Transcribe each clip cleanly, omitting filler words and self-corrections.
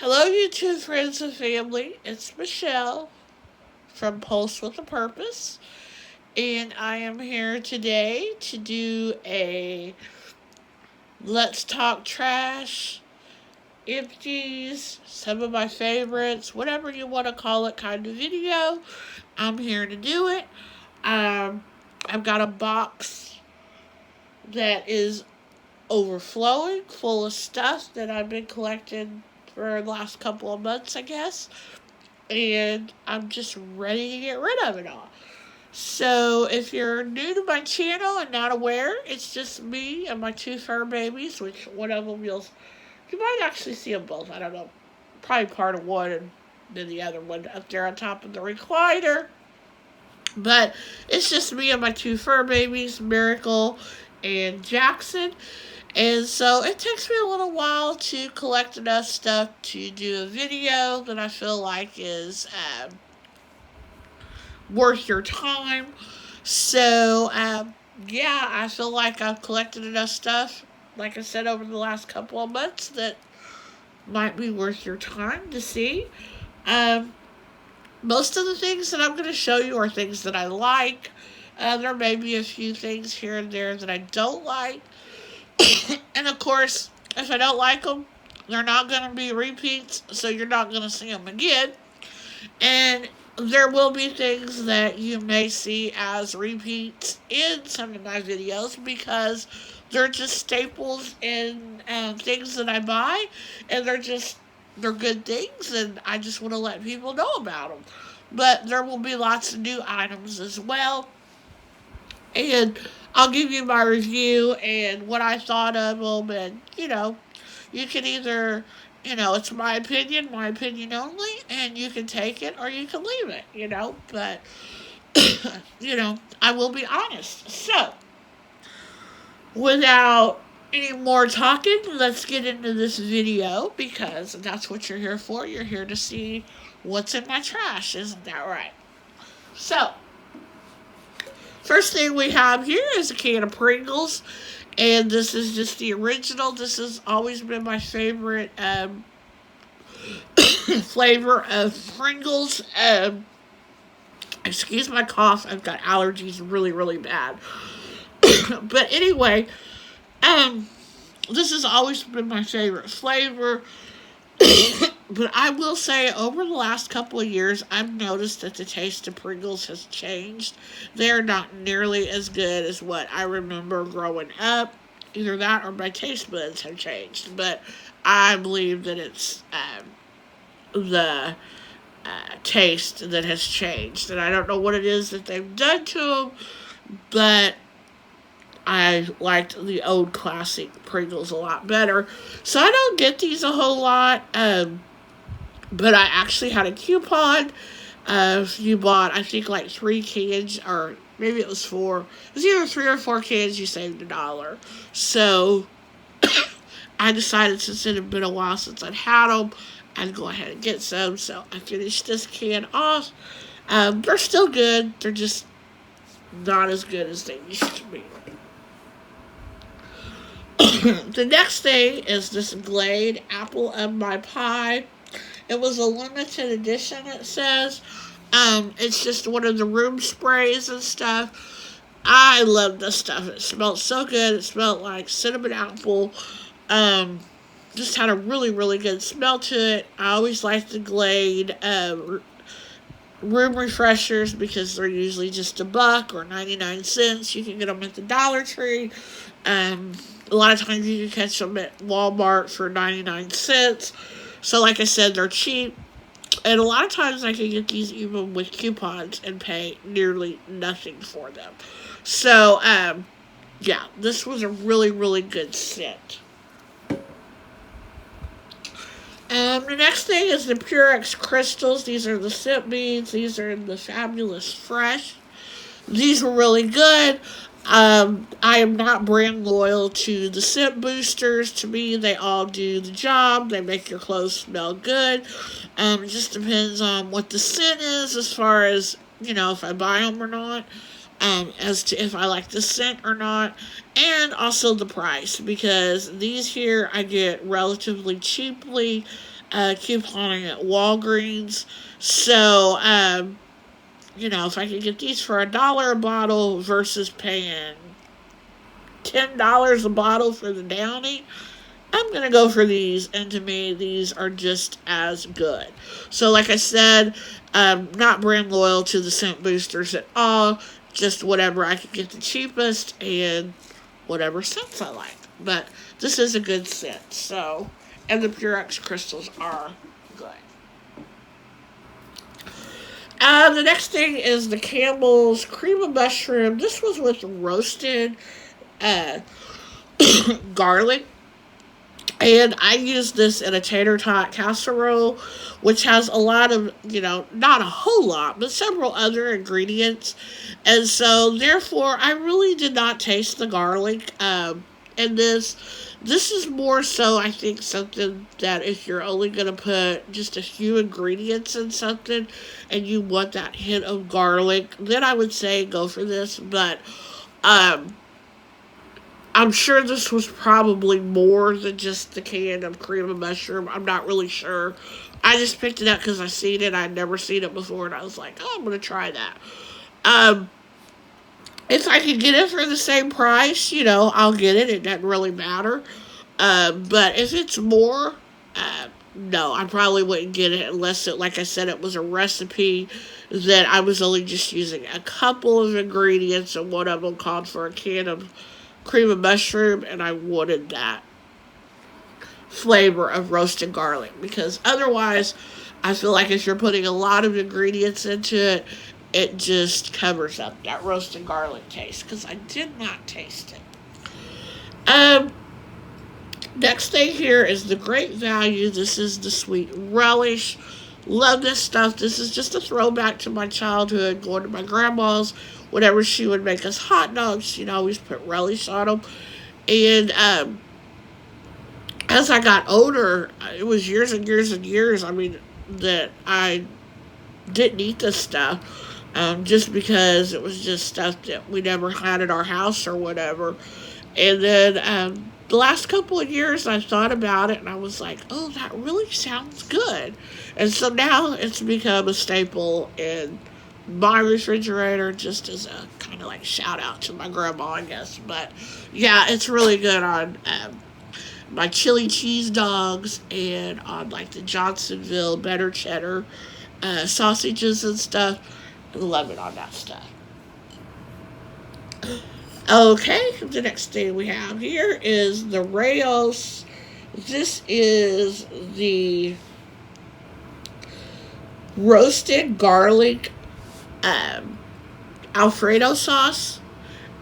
Hello, YouTube friends and family. It's Michelle from Pulse with a Purpose, and I am here today to do a Let's Talk Trash, Empties, some of my favorites, whatever you want to call it, kind of video. I'm here to do it. Um, I've got a box that is overflowing, full of stuff that I've been collecting for the last couple of months, I guess. And I'm just ready to get rid of it all. So, if you're new to my channel and not aware, it's just me and my two fur babies, which one of them you might actually see them both. I don't know. Probably part of one and then the other one up there on top of the recliner. But it's just me and my two fur babies, Miracle and Jackson. And so it takes me a little while to collect enough stuff to do a video that I feel like is worth your time. So, yeah, I feel like I've collected enough stuff, like I said, over the last couple of months that might be worth your time to see. Um, Most of the things that I'm going to show you are things that I like. There may be a few things here and there that I don't like. And of course, if I don't like them, they're not going to be repeats, so you're not going to see them again. And there will be things that you may see as repeats in some of my videos because they're just staples in things that I buy, and they're good things, and I just want to let people know about them. But there will be lots of new items as well, and I'll give you my review and what I thought of them, and you can either, it's my opinion only, and you can take it or you can leave it, but, I will be honest. So, without any more talking, let's get into this video because that's what you're here for. You're here to see what's in my trash, isn't that right? So, first thing we have here is a can of Pringles, and this is just the original. This has always been my favorite flavor of Pringles. Excuse my cough. I've got allergies really, really bad. But anyway, this has always been my favorite flavor. But I will say, over the last couple of years, I've noticed that the taste of Pringles has changed. They're not nearly as good as what I remember growing up. Either that or my taste buds have changed. But I believe that it's the taste that has changed. And I don't know what it is that they've done to them, but I liked the old classic Pringles a lot better. So I don't get these a whole lot. But I actually had a coupon. If you bought, I think, like 3 cans, or maybe it was 4. It was either 3 or 4 cans, you saved $1. So I decided, since it had been a while since I'd had them, I'd go ahead and get some. So I finished this can off. They're still good. They're just not as good as they used to be. The next thing is this Glade Apple of My Pie. It was a limited edition, it says. It's just one of the room sprays and stuff. I love this stuff. It smelled so good. It smelled like cinnamon apple. Just had a really, really good smell to it. I always like the Glade room refreshers because they're usually just $1 or 99 cents. You can get them at the Dollar Tree. A lot of times you can catch them at Walmart for 99 cents. So like I said, they're cheap. And a lot of times I can get these even with coupons and pay nearly nothing for them. So, yeah, this was a really, really good set. The next thing is the Purex Crystals. These are the scent beads. These are in the Fabulous Fresh. These were really good. I am not brand loyal to the scent boosters. To me, they all do the job. They make your clothes smell good. It just depends on what the scent is as far as, if I buy them or not. As to if I like the scent or not. And also the price. Because these here I get relatively cheaply. couponing at Walgreens. So, if I could get these for $1 a bottle versus paying $10 a bottle for the Downy, I'm going to go for these. And to me, these are just as good. So, like I said, not brand loyal to the scent boosters at all. Just whatever I could get the cheapest and whatever scents I like. But this is a good scent. So, and the Purex crystals are good. The next thing is the Campbells cream of mushroom. This was with roasted uh, garlic. And I use this in a tater tot casserole, which has a lot of, not a whole lot, but several other ingredients. And so, therefore, I really did not taste the garlic. And this is more so, I think, something that if you're only going to put just a few ingredients in something and you want that hint of garlic, then I would say go for this. But, I'm sure this was probably more than just the can of cream of mushroom. I'm not really sure. I just picked it up because I seen it. I'd never seen it before, and I was like, oh, I'm going to try that. If I can get it for the same price, I'll get it. It doesn't really matter. But if it's more, no, I probably wouldn't get it unless it, like I said, it was a recipe that I was only just using a couple of ingredients, and one of them called for a can of cream of mushroom, and I wanted that flavor of roasted garlic, because otherwise I feel like if you're putting a lot of ingredients into it, it just covers up that roasted garlic taste, because I did not taste it. Next thing here is the Great Value. This is the sweet relish. Love this stuff. This is just a throwback to my childhood, going to my grandma's. Whenever she would make us hot dogs, she'd always put relish on them. And as I got older, it was years and years and years, that I didn't eat this stuff. Just because it was just stuff that we never had at our house or whatever. And then the last couple of years I thought about it and I was like, oh, that really sounds good. And so now it's become a staple in my refrigerator, just as a kind of like shout out to my grandma, I guess. But yeah, it's really good on my chili cheese dogs and on like the Johnsonville better cheddar sausages and stuff. I love it on that stuff. Okay, the next thing we have here is the Rayos. This is the roasted garlic Alfredo sauce.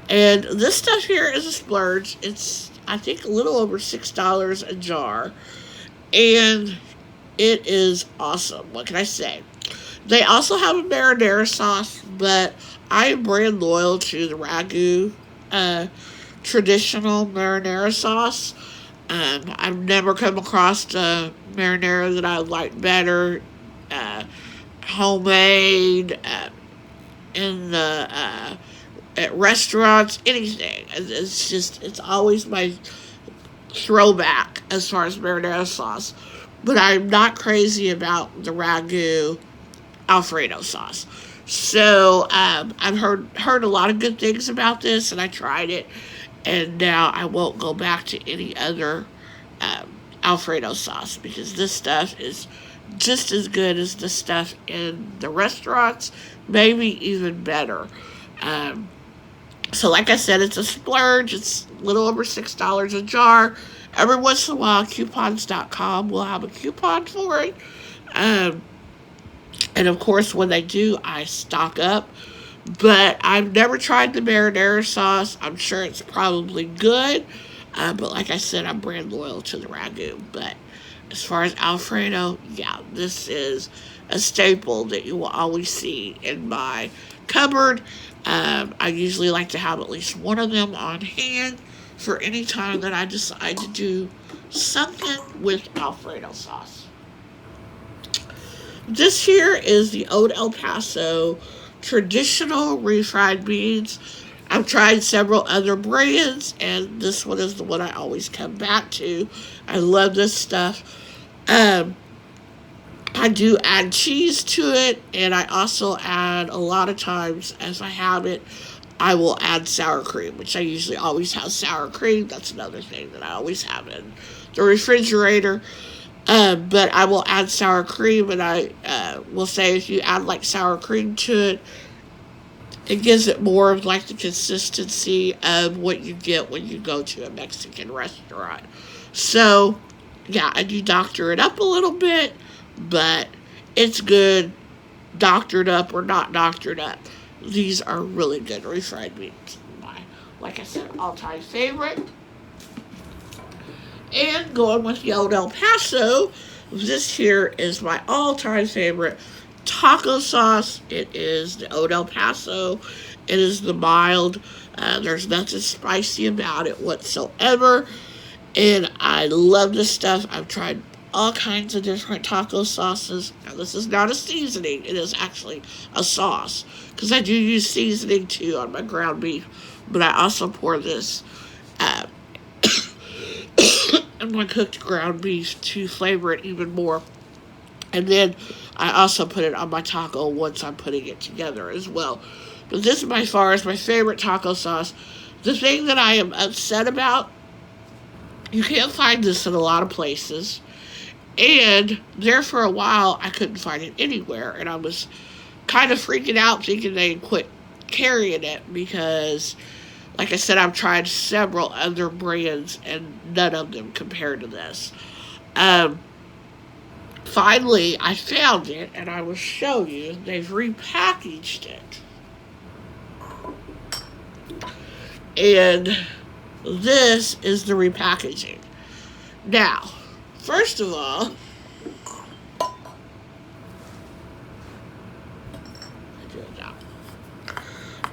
And this stuff here is a splurge. It's, I think, a little over $6 a jar. And it is awesome. What can I say? They also have a marinara sauce, but I am brand loyal to the Ragu traditional marinara sauce. I've never come across a marinara that I like better. Homemade, in the at restaurants, anything. It's always my throwback as far as marinara sauce. But I'm not crazy about the Ragu Alfredo sauce. So I've heard a lot of good things about this, and I tried it, and now I won't go back to any other Alfredo sauce, because this stuff is just as good as the stuff in the restaurants, maybe even better. So like I said, it's a splurge. It's a little over $6 a jar. Every once in a while, coupons.com will have a coupon for it. And of course, when they do, I stock up. But I've never tried the marinara sauce. I'm sure it's probably good. But like I said, I'm brand loyal to the Ragu. But as far as Alfredo, yeah, this is a staple that you will always see in my cupboard. I usually like to have at least one of them on hand for any time that I decide to do something with Alfredo sauce. This here is the Old El Paso traditional refried beans. I've tried several other brands, and this one is the one I always come back to. I love this stuff. I do add cheese to it, and I also add, a lot of times as I have it, I will add sour cream, which I usually always have sour cream. That's another thing that I always have in the refrigerator. But I will add sour cream, and I will say if you add like sour cream to it, it gives it more of like the consistency of what you get when you go to a Mexican restaurant. So, yeah, I do doctor it up a little bit, but it's good doctored up or not doctored up. These are really good refried beans. My, like I said, all-time favorite. And going with the old El Paso, this here is my all-time favorite taco sauce. It is the Old El Paso. It is the mild. There's nothing spicy about it whatsoever. And I love this stuff. I've tried all kinds of different taco sauces. Now, this is not a seasoning. It is actually a sauce. Because I do use seasoning, too, on my ground beef. But I also pour this in my cooked ground beef to flavor it even more. And then I also put it on my taco once I'm putting it together as well. But this, by far, is my favorite taco sauce. The thing that I am upset about, you can't find this in a lot of places. And there for a while, I couldn't find it anywhere. And I was kind of freaking out thinking they had quit carrying it because, like I said, I've tried several other brands and none of them compared to this. Finally, I found it, and I will show you. They've repackaged it. And this is the repackaging. Now, first of all,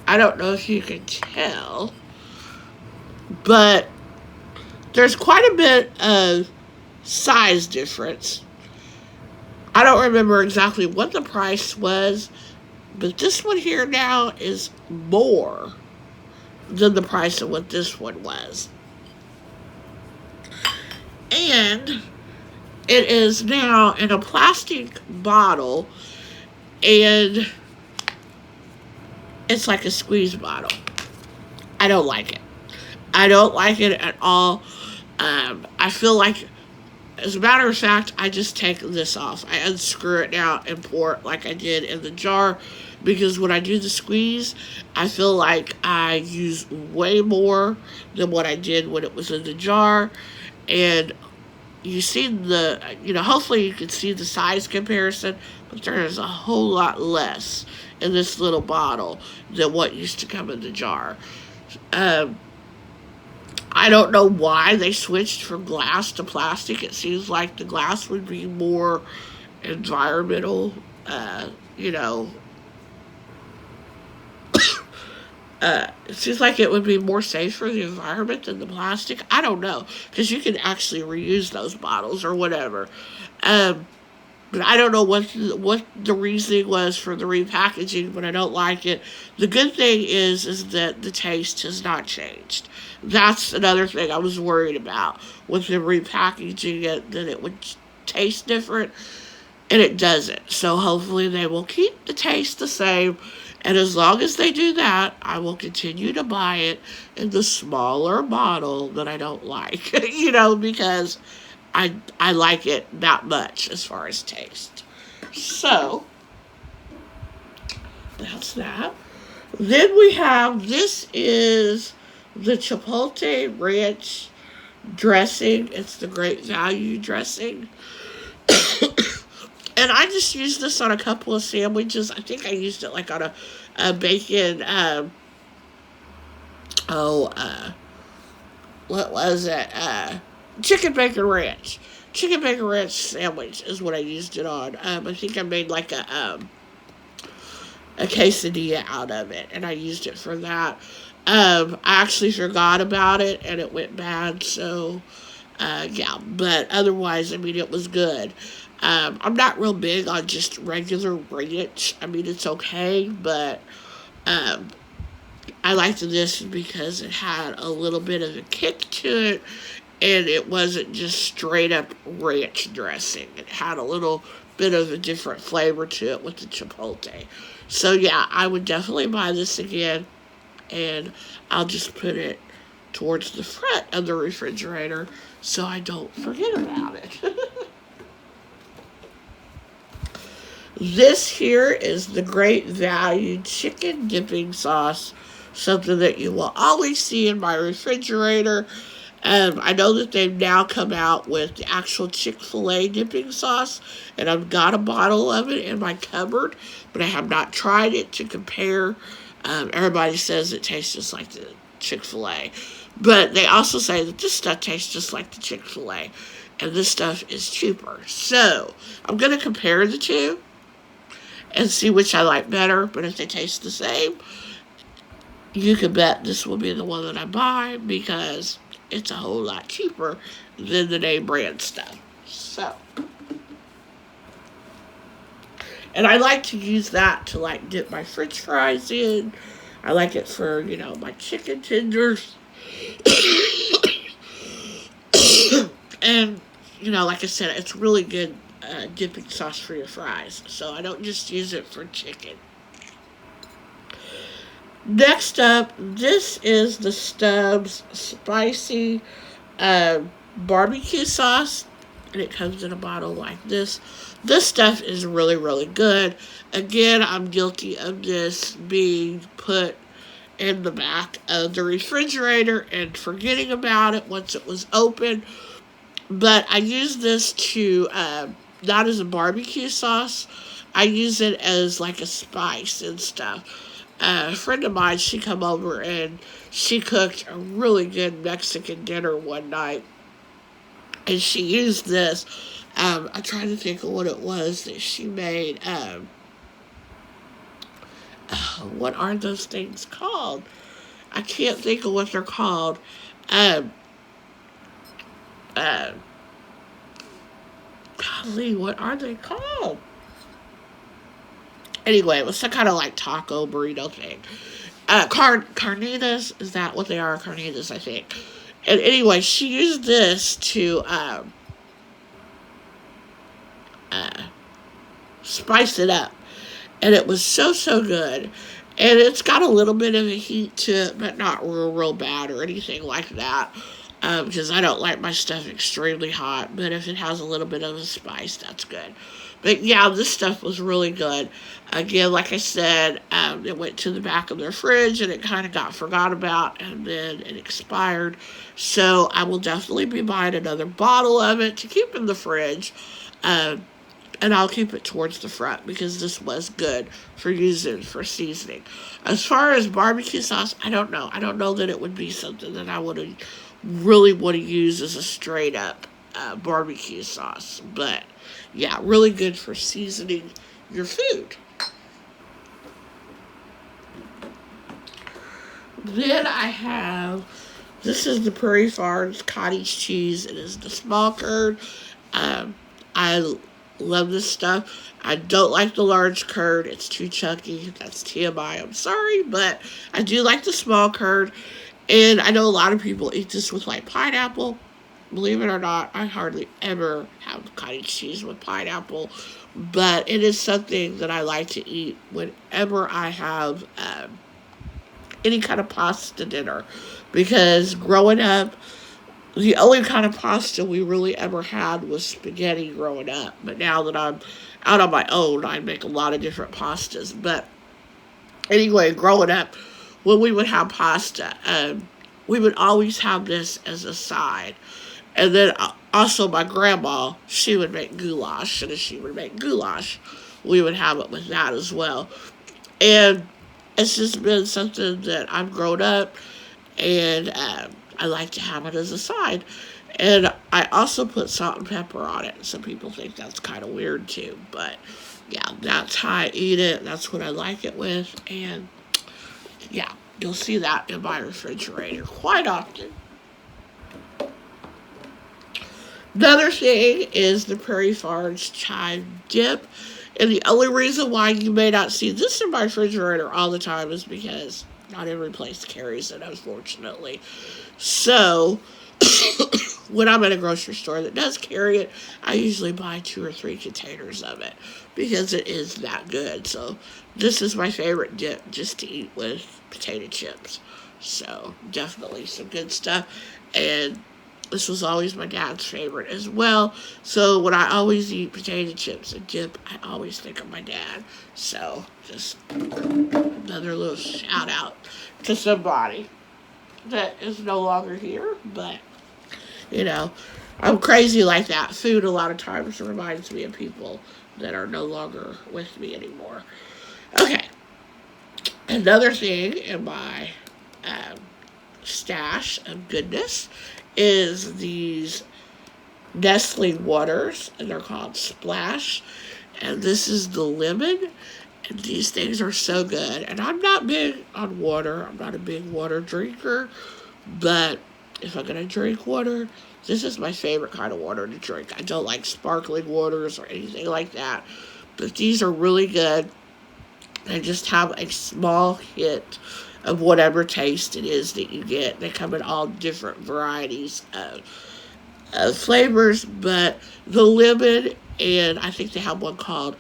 I don't know if you can tell, but there's quite a bit of size difference. I don't remember exactly what the price was, but this one here now is more than the price of what this one was. And it is now in a plastic bottle, and it's like a squeeze bottle. I don't like it. I don't like it at all. I feel like, as a matter of fact, I just take this off. I unscrew it now and pour it like I did in the jar, because when I do the squeeze, I feel like I use way more than what I did when it was in the jar. And you see hopefully you can see the size comparison, but there is a whole lot less in this little bottle than what used to come in the jar. I don't know why they switched from glass to plastic. It seems like the glass would be more environmental, it seems like it would be more safe for the environment than the plastic. I don't know, because you can actually reuse those bottles or whatever. But I don't know what the reasoning was for the repackaging, but I don't like it. The good thing is that the taste has not changed. That's another thing I was worried about with the repackaging it, that it would taste different, and it doesn't. So hopefully they will keep the taste the same, and as long as they do that, I will continue to buy it in the smaller bottle that I don't like, because I like it that much as far as taste. So, that's that. Then we have, this is the Chipotle Ranch dressing. It's the Great Value dressing. And I just used this on a couple of sandwiches. I think I used it like on a bacon, what was it? Chicken bacon ranch. Chicken bacon ranch sandwich is what I used it on. I think I made like a quesadilla out of it, and I used it for that. I actually forgot about it, and it went bad, so, yeah. But otherwise, it was good. I'm not real big on just regular ranch. It's okay, but, I liked this because it had a little bit of a kick to it, and it wasn't just straight up ranch dressing. It had a little bit of a different flavor to it with the Chipotle. So yeah, I would definitely buy this again, and I'll just put it towards the front of the refrigerator so I don't forget about it. This here is the Great Value Chicken Dipping Sauce, something that you will always see in my refrigerator. I know that they've now come out with the actual Chick-fil-A dipping sauce, and I've got a bottle of it in my cupboard, but I have not tried it to compare. Everybody says it tastes just like the Chick-fil-A, but they also say that this stuff tastes just like the Chick-fil-A, and this stuff is cheaper. So I'm going to compare the two and see which I like better, but if they taste the same, you can bet this will be the one that I buy because it's a whole lot cheaper than the name brand stuff. So, and I like to use that to like dip my French fries in. I like it for, my chicken tenders. And, like I said, it's really good dipping sauce for your fries. So I don't just use it for chicken. Next up, this is the Stubs spicy barbecue sauce, and it comes in a bottle like this. This stuff is really, really good. Again, I'm guilty of this being put in the back of the refrigerator and forgetting about it once it was open. But I use this to, not as a barbecue sauce, I use it as like a spice and stuff. A friend of mine, she come over and she cooked a really good Mexican dinner one night, and she used this. I'm trying to think of what it was that she made. What are those things called? I can't think of what they're called. Golly, what are they called? Anyway, it was some kind of like taco burrito thing. Carnitas, is that what they are? Carnitas, I think. And anyway, she used this to spice it up. And it was so, so good. And it's got a little bit of a heat to it, but not real bad or anything like that. Because I don't like my stuff extremely hot. But if it has a little bit of a spice, that's good. But yeah, this stuff was really good. Again, like I said, it went to the back of their fridge and it kind of got forgot about and then it expired. So I will definitely be buying another bottle of it to keep in the fridge. And I'll keep it towards the front because this was good for using for seasoning. As far as barbecue sauce, I don't know. I don't know that it would be something that I would really want to use as a straight up barbecue sauce. But yeah, really good for seasoning your food. Then I have, this is the Prairie Farms cottage cheese. It is the small curd. I love this stuff. I don't like the large curd. It's too chunky. That's TMI. I'm sorry, but I do like the small curd. And I know a lot of people eat this with like pineapple. Believe it or not, I hardly ever have cottage cheese with pineapple. But it is something that I like to eat whenever I have any kind of pasta dinner. Because growing up, the only kind of pasta we really ever had was spaghetti growing up. But now that I'm out on my own, I make a lot of different pastas. But anyway, growing up, when we would have pasta, we would always have this as a side. And then also my grandma, she would make goulash. And if she would make goulash, we would have it with that as well. And it's just been something that I've grown up and I like to have it as a side. And I also put salt and pepper on it. Some people think that's kind of weird too. But yeah, that's how I eat it. That's what I like it with. And yeah, you'll see that in my refrigerator quite often. Another thing is the Prairie Farms Chive dip. And the only reason why you may not see this in my refrigerator all the time is because not every place carries it, unfortunately. So, when I'm at a grocery store that does carry it, I usually buy 2 or 3 containers of it because it is that good. So this is my favorite dip just to eat with potato chips. So definitely some good stuff. And this was always my dad's favorite as well. So when I always eat potato chips and dip, I always think of my dad. So just another little shout out to somebody that is no longer here. But, I'm crazy like that. Food a lot of times reminds me of people that are no longer with me anymore. Okay. Another thing in my stash of goodness is these Nestl Waters, and they're called Splash. And this is the lemon. And these things are so good. And I'm not big on water. I'm not a big water drinker. But if I'm going to drink water, this is my favorite kind of water to drink. I don't like sparkling waters or anything like that. But these are really good. They just have a small hit of whatever taste it is that you get. They come in all different varieties of flavors, but the lemon, and I think they have one called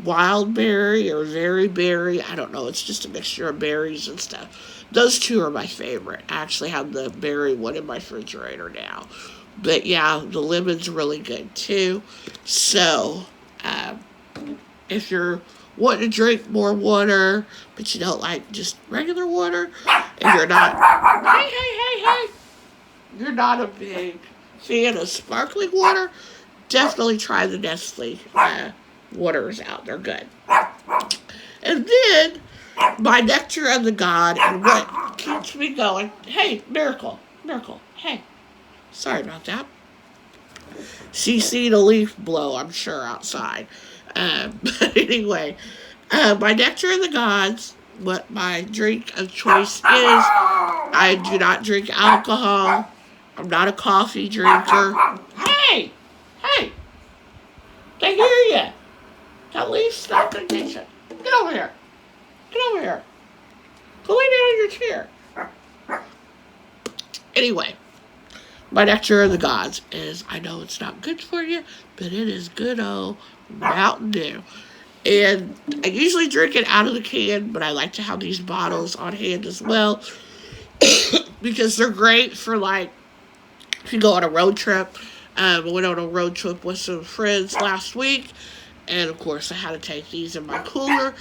wild berry or very berry. I don't know. It's just a mixture of berries and stuff. Those two are my favorite. I actually have the berry one in my refrigerator now. But yeah, the lemon's really good too. So, if you're wanting to drink more water, but you don't like just regular water, and you're not, you're not a big fan of sparkling water, definitely try the Nestl Waters out. They're good. And then, my nectar of the god, and what keeps me going. Hey, Miracle, hey. Sorry about that. She seen a leaf blow, I'm sure, outside. But anyway, my nectar of the gods, what my drink of choice is, I do not drink alcohol. I'm not a coffee drinker. Hey, they hear you. That leaf's not going to get you. Get over here. Go lay down in your chair. Anyway, my nectar of the gods is, I know it's not good for you, but it is good old Mountain Dew. And I usually drink it out of the can, but I like to have these bottles on hand as well because they're great for, like, if you go on a road trip. I went on a road trip with some friends last week, and of course I had to take these in my cooler.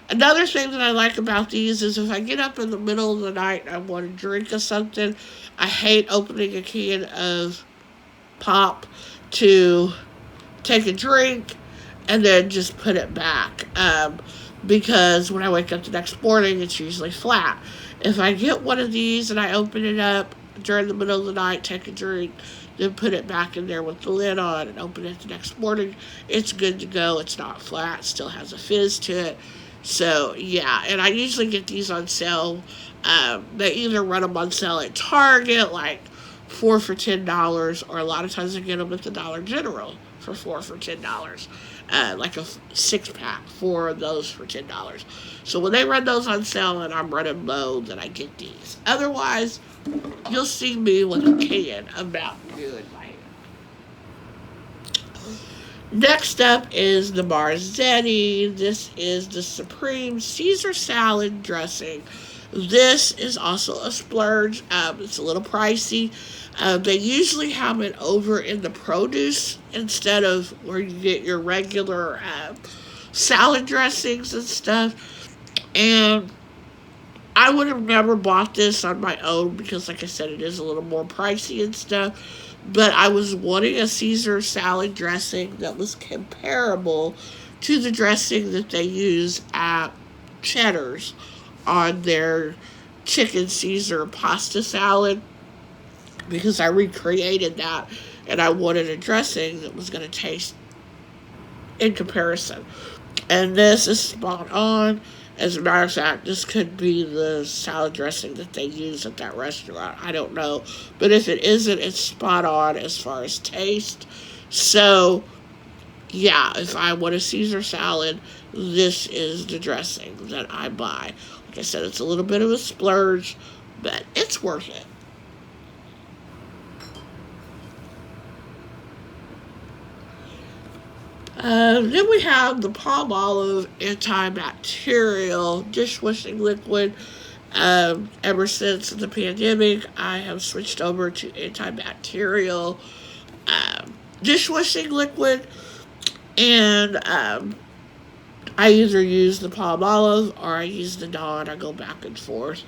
Another thing that I like about these is if I get up in the middle of the night and I want to drink or something, I hate opening a can of pop to take a drink and then just put it back. Because when I wake up the next morning, it's usually flat. If I get one of these and I open it up during the middle of the night, take a drink, then put it back in there with the lid on and open it the next morning, it's good to go. It's not flat. Still has a fizz to it. So, yeah. And I usually get these on sale. They either run them on sale at Target, like 4 for $10, or a lot of times I get them at the Dollar General for 4 for $10. Like a 6-pack, 4 of those for $10. So when they run those on sale and I'm running low, then I get these. Otherwise, you'll see me with a can of Mountain Dew in my hand. Next up is the Marzetti. This is the Supreme Caesar salad dressing. This is also a splurge. It's a little pricey. They usually have it over in the produce instead of where you get your regular salad dressings and stuff. And I would have never bought this on my own because, like I said, it is a little more pricey and stuff. But I was wanting a Caesar salad dressing that was comparable to the dressing that they use at Cheddar's on their chicken Caesar pasta salad, because I recreated that and I wanted a dressing that was going to taste in comparison. And this is spot on. As a matter of fact, this could be the salad dressing that they use at that restaurant. I don't know. But if it isn't, it's spot on as far as taste. So, yeah, if I want a Caesar salad, this is the dressing that I buy. Like I said, it's a little bit of a splurge, but it's worth it. Then we have the palm olive antibacterial dishwashing liquid. Ever since the pandemic, I have switched over to antibacterial dishwashing liquid, and I either use the palm olive or I use the Dawn. I go back and forth.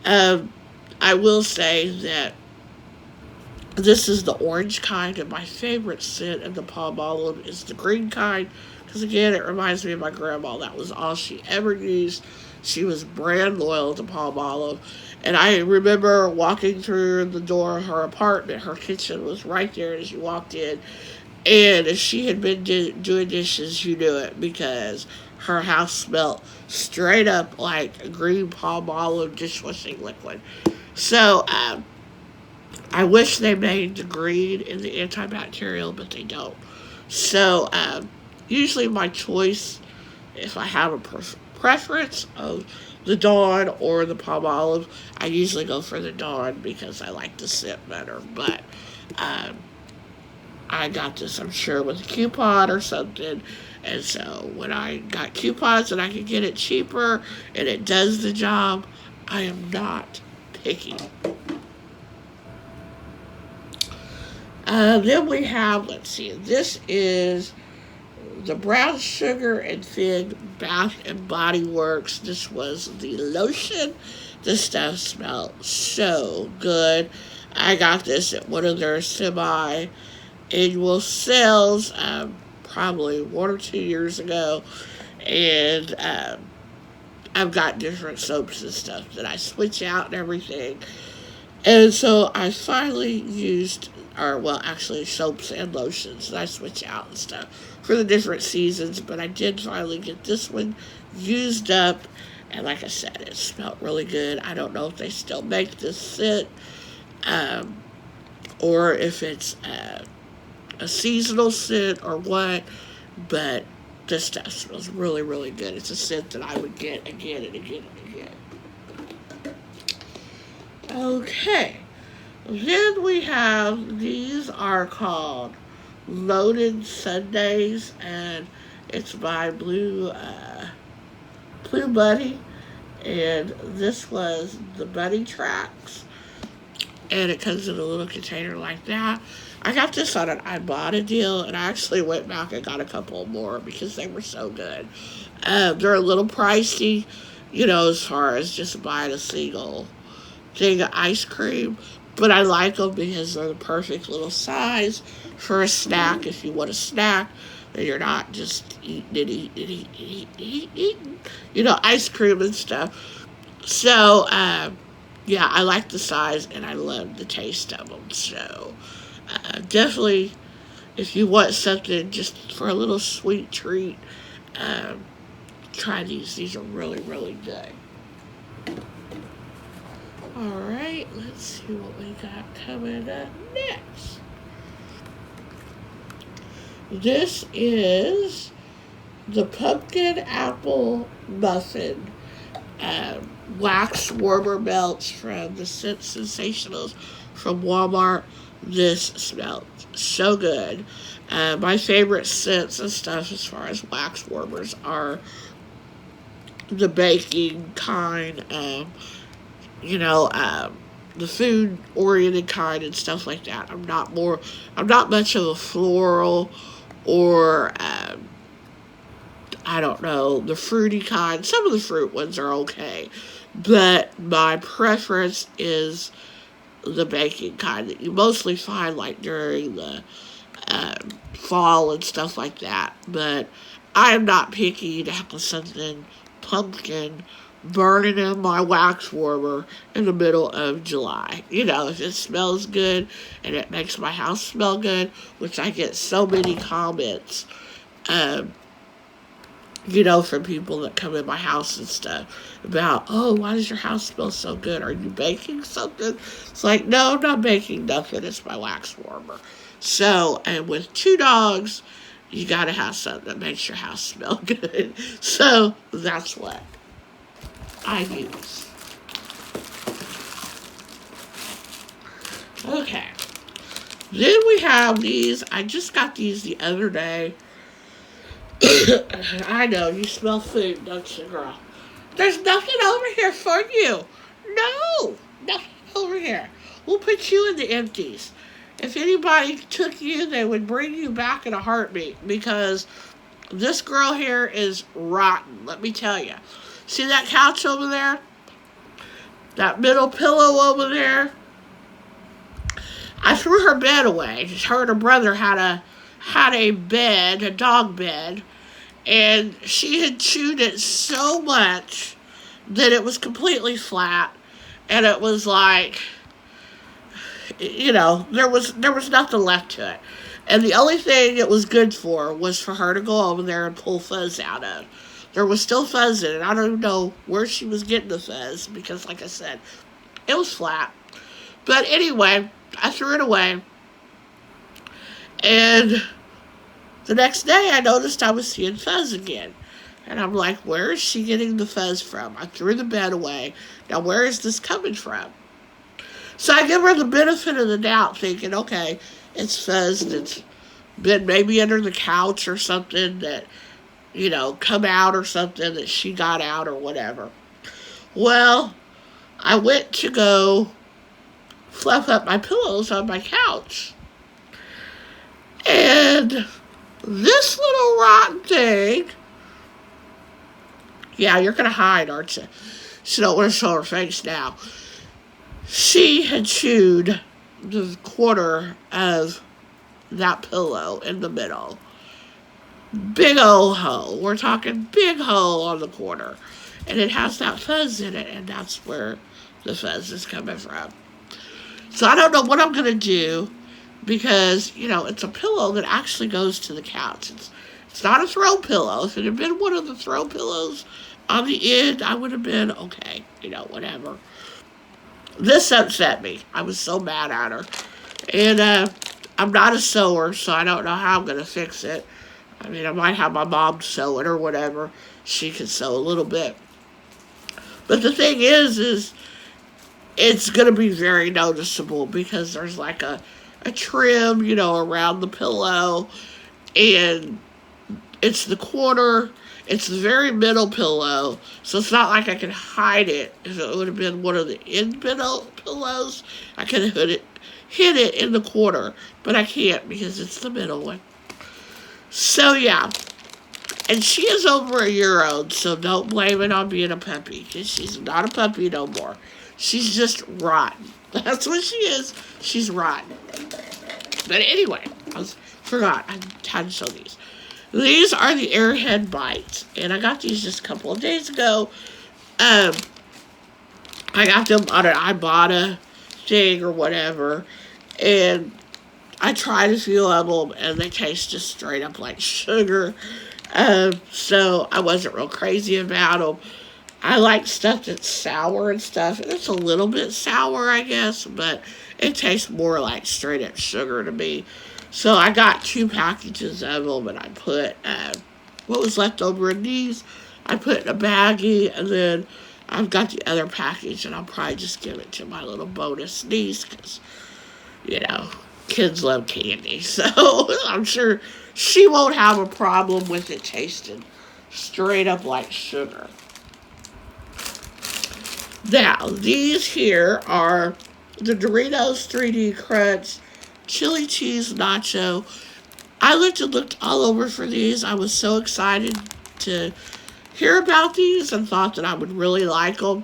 Um, I will say that this is the orange kind, and my favorite scent of the palm olive is the green kind. Because again, it reminds me of my grandma. That was all she ever used. She was brand loyal to palm olive. And I remember walking through the door of her apartment. Her kitchen was right there as you walked in. And if she had been doing dishes, you knew it because her house smelled straight up like green palm olive dishwashing liquid. So, I wish they made the green in the antibacterial, but they don't. So, usually my choice, if I have a preference of the Dawn or the palm olive, I usually go for the Dawn because I like the scent better. But um, I got this, I'm sure, with a coupon or something. And so when I got coupons and I could get it cheaper and it does the job, I am not picky. Then we have, let's see, this is the brown sugar and fig Bath and Body Works. This was the lotion. This stuff smelled so good. I got this at one of their semi-annual sales, probably 1 or 2 years ago. And I've got different soaps and stuff that I switch out and everything. And so I finally used, or well, actually soaps and lotions that I switch out and stuff for the different seasons. But I did finally get this one used up. And like I said, it smelled really good. I don't know if they still make this scent, or if it's a seasonal scent or what. But this stuff smells really, really good. It's a scent that I would get again and again and again. Okay, then we have, these are called Loaded Sundays, and it's by Blue Buddy, and this was the Buddy Tracks, and it comes in a little container like that. I got this on an Ibotta deal, and I actually went back and got a couple more because they were so good. They're a little pricey, as far as just buying a single thing of ice cream, but I like them because they're the perfect little size for a snack. If you want a snack, then you're not just eating, ice cream and stuff. So, yeah, I like the size and I love the taste of them. So, definitely, if you want something just for a little sweet treat, try these. These are really, really good. Alright, let's see what we got coming up next. This is the pumpkin apple muffin wax warmer melts from the Scent Sensationals from Walmart. This smelled so good. My favorite scents and stuff as far as wax warmers are the baking kind, the food oriented kind and stuff like that. I'm not much of a floral or, I don't know, the fruity kind. Some of the fruit ones are okay, but my preference is the baking kind that you mostly find like during the fall and stuff like that. But I am not picky to have something pumpkin burning in my wax warmer in the middle of July. If it smells good and it makes my house smell good, which I get so many comments, from people that come in my house and stuff about, oh, why does your house smell so good? Are you baking something? It's like, no, I'm not baking nothing. It's my wax warmer. So, and with 2 dogs, you gotta have something that makes your house smell good. So, that's what I use. Okay. Then we have these. I just got these the other day. I know, you smell food, don't you, girl? There's nothing over here for you. No, nothing over here. We'll put you in the empties. If anybody took you, they would bring you back in a heartbeat because this girl here is rotten, let me tell you. See that couch over there? That middle pillow over there? I threw her bed away. Her and her brother had a bed, a dog bed, and she had chewed it so much that it was completely flat, and it was like, there was nothing left to it. And the only thing it was good for was for her to go over there and pull fuzz out of. There was still fuzz in it. I don't even know where she was getting the fuzz because, like I said, it was flat. But anyway, I threw it away. And the next day I noticed I was seeing fuzz again. And I'm like, where is she getting the fuzz from? I threw the bed away. Now, where is this coming from? So I give her the benefit of the doubt, thinking, okay, it's fuzz that's been maybe under the couch or something that, come out or something that she got out or whatever. Well, I went to go fluff up my pillows on my couch. And this little rotten thing, yeah, you're going to hide, aren't you? She don't want to show her face now. She had chewed the corner of that pillow in the middle. Big old hole. We're talking big hole on the corner. And it has that fuzz in it, and that's where the fuzz is coming from. So I don't know what I'm going to do because, it's a pillow that actually goes to the couch. It's not a throw pillow. If it had been one of the throw pillows on the end, I would have been okay, whatever. This upset me. I was so mad at her. And I'm not a sewer, so I don't know how I'm going to fix it. I mean, I might have my mom sew it or whatever. She can sew a little bit. But the thing is it's going to be very noticeable because there's like a trim, around the pillow. And it's the corner. It's the very middle pillow. So it's not like I can hide it. If it would have been one of the end middle pillows, I could have hid it in the corner. But I can't because it's the middle one. So, yeah. And she is over a year old, so don't blame it on being a puppy, because she's not a puppy no more. She's just rotten. That's what she is. She's rotten. But anyway, I forgot. I had to show these. These are the Airhead Bites, and I got these just a couple of days ago. I got them on an Ibotta thing or whatever, and I tried a few of them, and they taste just straight up like sugar. So I wasn't real crazy about them. I like stuff that's sour and stuff, and it's a little bit sour, I guess, but it tastes more like straight up sugar to me. So I got 2 packages of them, and I put what was left over in these, I put in a baggie, and then I've got the other package, and I'll probably just give it to my little bonus niece, because, kids love candy, so I'm sure she won't have a problem with it tasting straight up like sugar. Now, these here are the Doritos 3D Cruds Chili Cheese Nacho. I looked all over for these. I was so excited to hear about these and thought that I would really like them.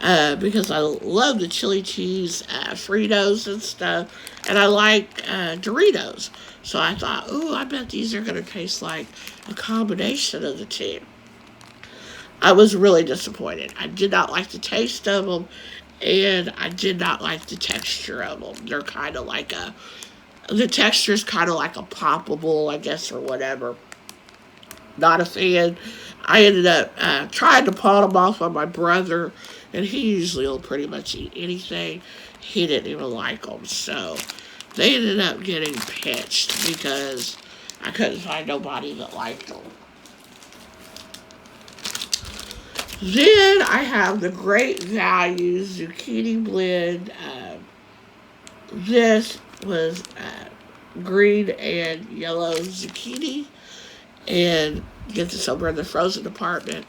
Because I love the chili cheese Fritos and stuff, and I like Doritos. So I thought, I bet these are going to taste like a combination of the two. I was really disappointed. I did not like the taste of them, and I did not like the texture of them. They're kind of like the texture's kind of like a poppable, I guess, or whatever. Not a fan. I ended up trying to pawn them off on my brother, and he usually will pretty much eat anything. He didn't even like them, so they ended up getting pitched because I couldn't find nobody that liked them. Then I have the Great Value Zucchini Blend. This was green and yellow zucchini. and get this over in the frozen department.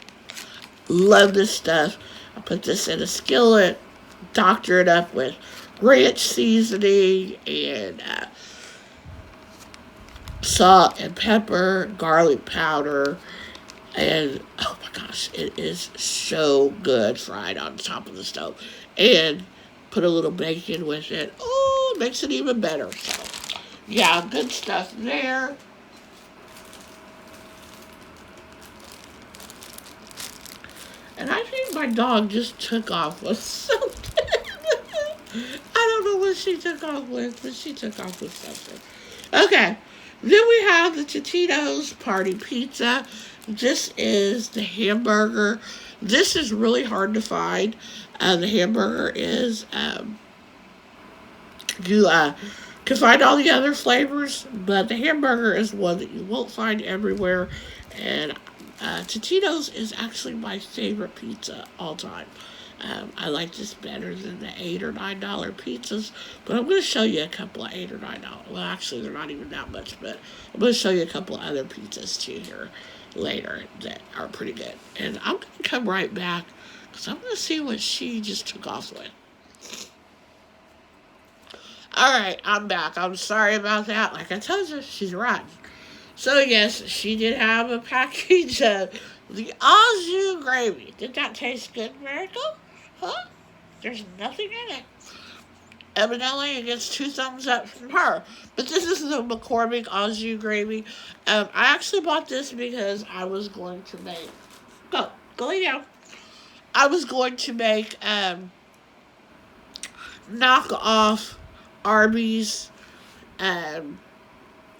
Love this stuff. I put this in a skillet, doctor it up with ranch seasoning and salt and pepper, garlic powder, and oh my gosh, it is so good fried on top of the stove. And put a little bacon with it. Oh, it makes it even better. So, yeah, good stuff there. And I think my dog just took off with something. I don't know what she took off with, but she took off with something. Okay, then we have the Totino's Party Pizza. This is the hamburger. This is really hard to find. The hamburger is, you can find all the other flavors, but the hamburger is one that you won't find everywhere. And Totino's is actually my favorite pizza all time. I like this better than the $8 or $9 pizzas, but I'm going to show you a couple of $8 or $9. Well, actually, they're not even that much, but I'm going to show you a couple of other pizzas too here later that are pretty good. And I'm going to come right back because I'm going to see what she just took off with. Alright, I'm back. I'm sorry about that. Like I told you, she's rotten. So yes, she did have a package of the Aussie gravy. Did that taste good, Miracle? Huh? There's nothing in it. Evidently, it gets 2 thumbs up from her. But this is the McCormick Aussie gravy. I actually bought this because I was going to make... Go lay down. I was going to make knock off Arby's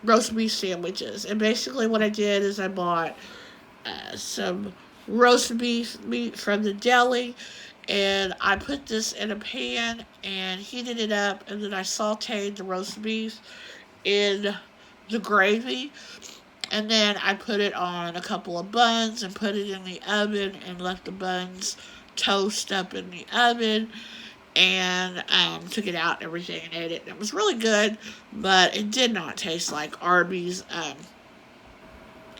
roast beef sandwiches. And basically what I did is I bought some roast beef meat from the deli, and I put this in a pan and heated it up, and then I sauteed the roast beef in the gravy, and then I put it on a couple of buns and put it in the oven and let the buns toast up in the oven, and took it out and everything and ate it. It was really good, but it did not taste like Arby's.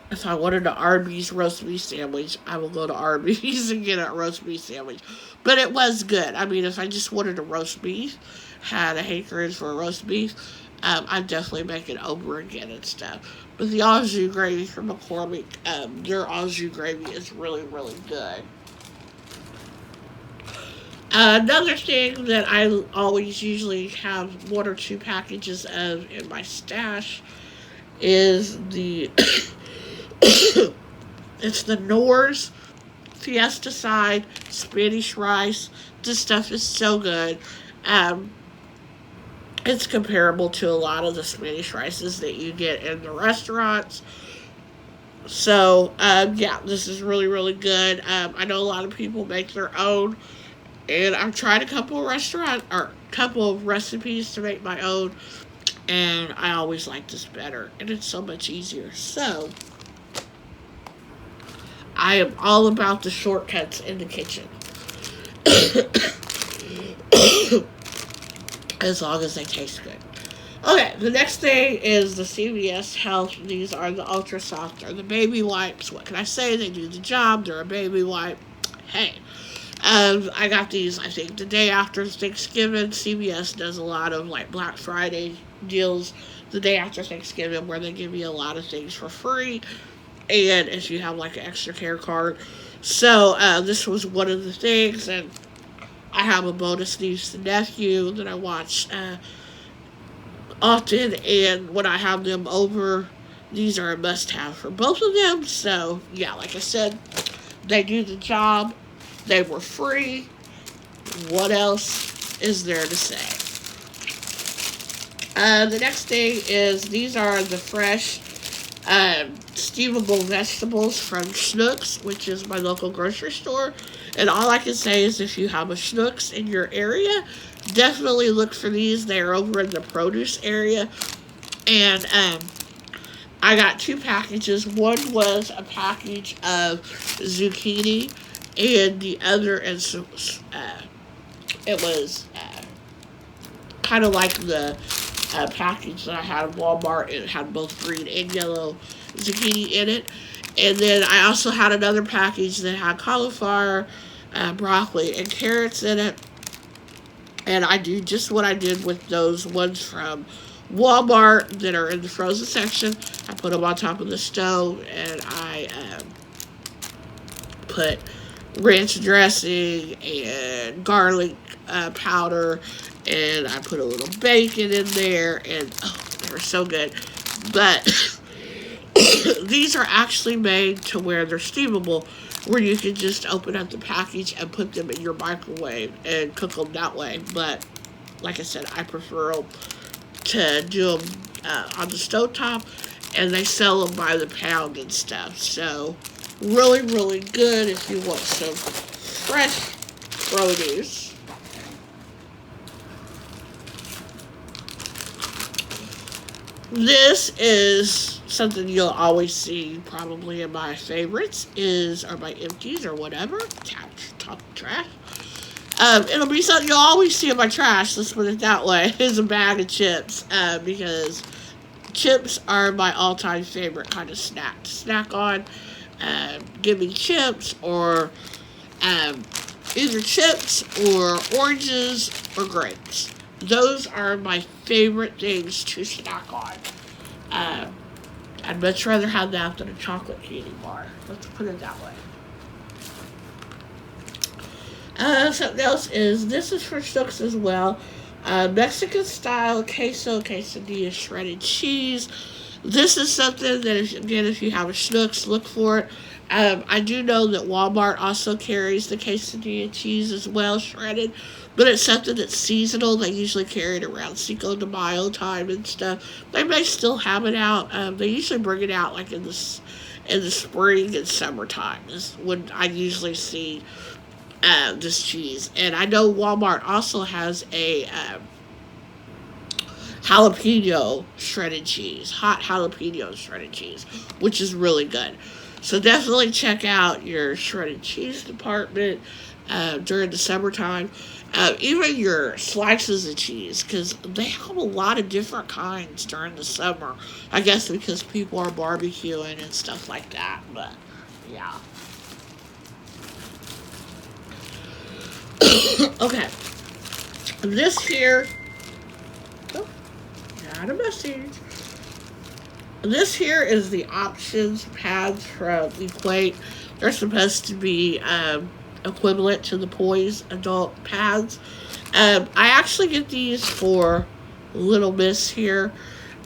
If I wanted an Arby's roast beef sandwich, I will go to Arby's and get a roast beef sandwich. But it was good. I mean, if I just wanted a roast beef, had a hankering for a roast beef, I'd definitely make it over again and stuff. But the Aussie gravy from McCormick, their Aussie gravy is really, really good. Another thing that I always usually have 1 or 2 packages of in my stash is the it's the Norse Fiesta side Spanish rice. This stuff is so good. It's comparable to a lot of the Spanish rices that you get in the restaurants. So, yeah, this is really, really good. I know a lot of people make their own, and I've tried a couple of recipes to make my own, and I always like this better, and it's so much easier. So, I am all about the shortcuts in the kitchen. As long as they taste good. Okay, the next thing is the CVS Health. These are the Ultra Soft or the baby wipes. What can I say? They do the job. They're a baby wipe. Hey. I got these, I think, the day after Thanksgiving. CVS does a lot of, like, Black Friday deals the day after Thanksgiving where they give you a lot of things for free. And if you have, like, an extra care card. So, this was one of the things, and I have a bonus niece and nephew that I watch often, and when I have them over, these are a must-have for both of them. So, yeah, like I said, they do the job. They were free. What else is there to say? The next thing is these are the fresh steamable vegetables from Schnooks, which is my local grocery store. And all I can say is if you have a Schnooks in your area, definitely look for these. They're over in the produce area. And I got 2 packages. One was a package of zucchini, and the other is it was kind of like the package that I had at Walmart. It had both green and yellow zucchini in it. And then I also had another package that had cauliflower, broccoli, and carrots in it. And I do just what I did with those ones from Walmart that are in the frozen section. I put them on top of the stove, and I put ranch dressing and garlic powder, and I put a little bacon in there, and oh, they were so good. But these are actually made to where they're steamable, where you can just open up the package and put them in your microwave and cook them that way. But like I said, I prefer them to do them on the stovetop, and they sell them by the pound and stuff. So really, really good if you want some fresh produce. This is something you'll always see probably in my favorites or my empties or whatever. Top trash. It'll be something you'll always see in my trash, let's put it that way, is a bag of chips. Because chips are my all-time favorite kind of snack to snack on. Give me chips or either chips or oranges or grapes. Those are my favorite things to snack on. I'd much rather have that than a chocolate candy bar. Let's put it that way. Something else this is for Schnooks as well. Mexican style quesadilla shredded cheese. This is something that, if you have a Schnooks, look for it. I do know that Walmart also carries the quesadilla cheese as well, shredded. But it's something that's seasonal. They usually carry it around Cinco de Mayo time and stuff. They may still have it out. They usually bring it out like in the spring and summertime is when I usually see this cheese. And I know Walmart also has a jalapeno shredded cheese, hot jalapeno shredded cheese, which is really good. So definitely check out your shredded cheese department during the summertime. Even your slices of cheese, because they have a lot of different kinds during the summer. I guess because people are barbecuing and stuff like that, but yeah. Okay. This here, got a message. This here is the options pads from Equate. They're supposed to be equivalent to the Poise adult pads. I actually get these for Little Miss here.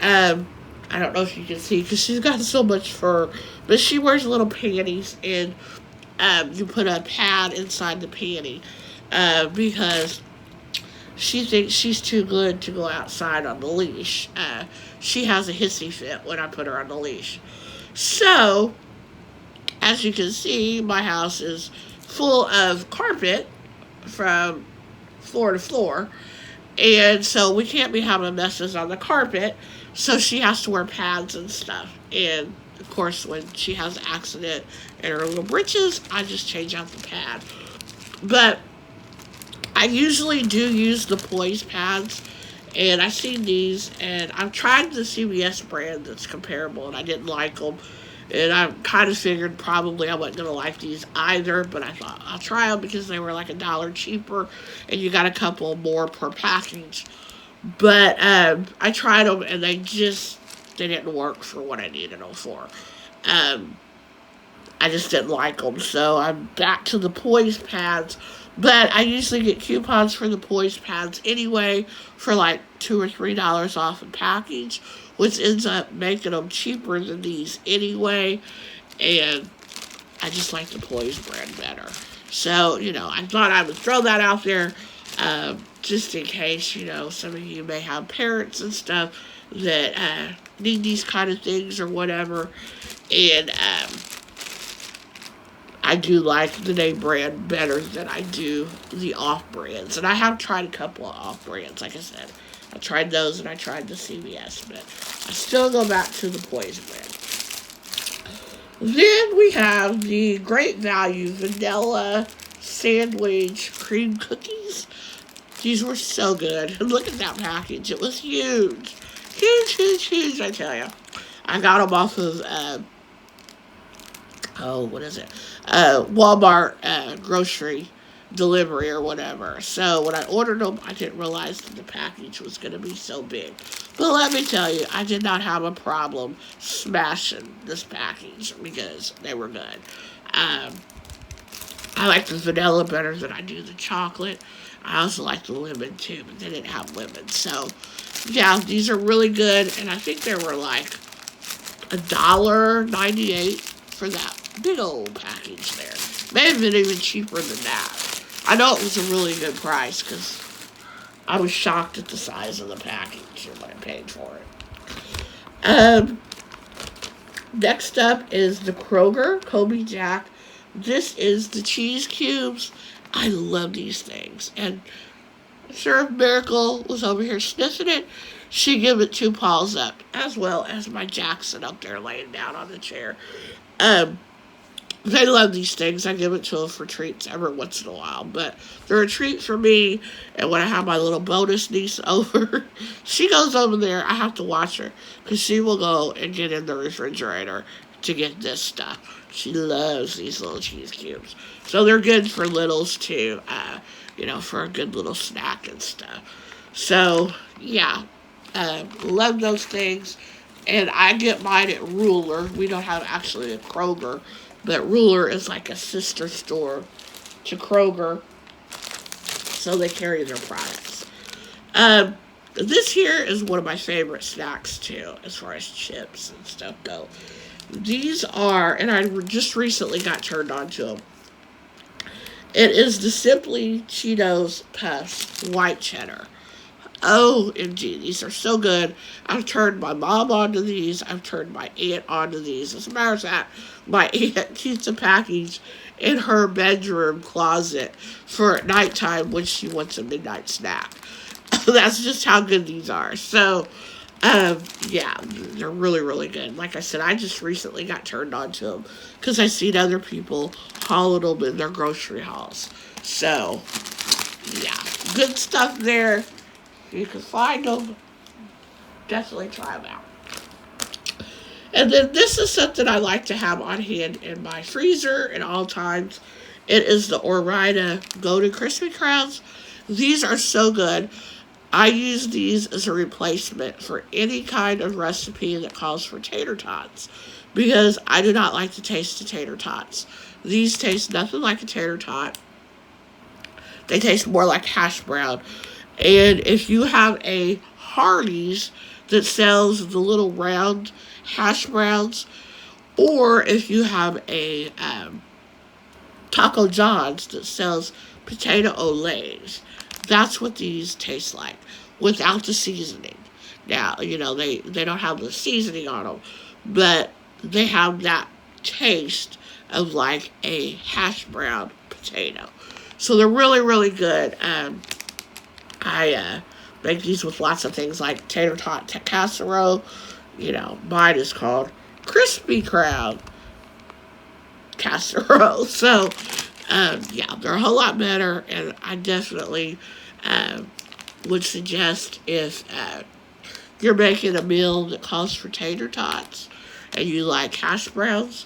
I don't know if you can see because she's got so much fur, but she wears little panties, and you put a pad inside the panty because she thinks she's too good to go outside on the leash. She has a hissy fit when I put her on the leash. So, as you can see, my house is full of carpet from floor to floor, and so we can't be having messes on the carpet, so she has to wear pads and stuff. And of course, when she has an accident in her little britches, I just change out the pad. But I usually do use the Poise pads, and I've seen these, and I've tried the CVS brand that's comparable, and I didn't like them. And I kind of figured probably I wasn't going to like these either, but I thought I'll try them because they were like $1 cheaper, and you got a couple more per package. But I tried them, and they didn't work for what I needed them for. I just didn't like them, so I'm back to the Poise pads. But I usually get coupons for the Poise pads anyway for like $2 or $3 off a package, which ends up making them cheaper than these anyway. And I just like the Poise brand better. So, I thought I would throw that out there just in case, some of you may have parents and stuff that need these kind of things or whatever. And I do like the name brand better than I do the off brands. And I have tried a couple of off brands, like I said. I tried those and I tried the CVS, but I still go back to the Poise brand. Then we have the Great Value Vanilla Sandwich Cream Cookies. These were so good. Look at that package. It was huge. Huge, huge, huge, I tell you. I got them off of, what is it? Walmart grocery delivery or whatever. So when I ordered them, I didn't realize that the package was going to be so big. But let me tell you, I did not have a problem smashing this package because they were good. I like the vanilla better than I do the chocolate. I also like the lemon too, but they didn't have lemon. So, yeah, these are really good. And I think they were like $1.98 for that big old package there. May have been even cheaper than that. I know it was a really good price because I was shocked at the size of the package when I paid for it. Next up is the Kroger Kobe Jack. This is the cheese cubes. I love these things. And Sheriff Miracle was over here sniffing it. She gave it 2 paws up, as well as my Jackson up there laying down on the chair. They love these things. I give it to them for treats every once in a while. But they're a treat for me. And when I have my little bonus niece over, she goes over there. I have to watch her because she will go and get in the refrigerator to get this stuff. She loves these little cheese cubes. So they're good for littles too, for a good little snack and stuff. So, yeah, love those things. And I get mine at Ruler. We don't have actually a Kroger, but Ruler is like a sister store to Kroger. So they carry their products. This here is one of my favorite snacks too, as far as chips and stuff go. These are, and I just recently got turned on to them. It is the Simply Cheetos Puffs White Cheddar. OMG, these are so good. I've turned my mom onto these. I've turned my aunt onto these. As a matter of fact, my aunt keeps a package in her bedroom closet for at nighttime when she wants a midnight snack. That's just how good these are. So, yeah, they're really, really good. Like I said, I just recently got turned on to them because I seen other people hauling them in their grocery hauls. So, yeah, good stuff there. You can find them. Definitely try them out. And then this is something I like to have on hand in my freezer at all times. It is the Orion Golden Crispy Crowns. These are so good. I use these as a replacement for any kind of recipe that calls for tater tots because I do not like the taste of tater tots. These taste nothing like a tater tot. They taste more like hash brown. And if you have a Hardee's that sells the little round hash browns, or if you have a Taco John's that sells potato olays, that's what these taste like without the seasoning. Now, they don't have the seasoning on them, but they have that taste of like a hash brown potato. So they're really, really good. I make these with lots of things like tater tot casserole. Mine is called Crispy Crown Casserole. So, yeah, they're a whole lot better, and I definitely would suggest if you're making a meal that calls for tater tots and you like hash browns,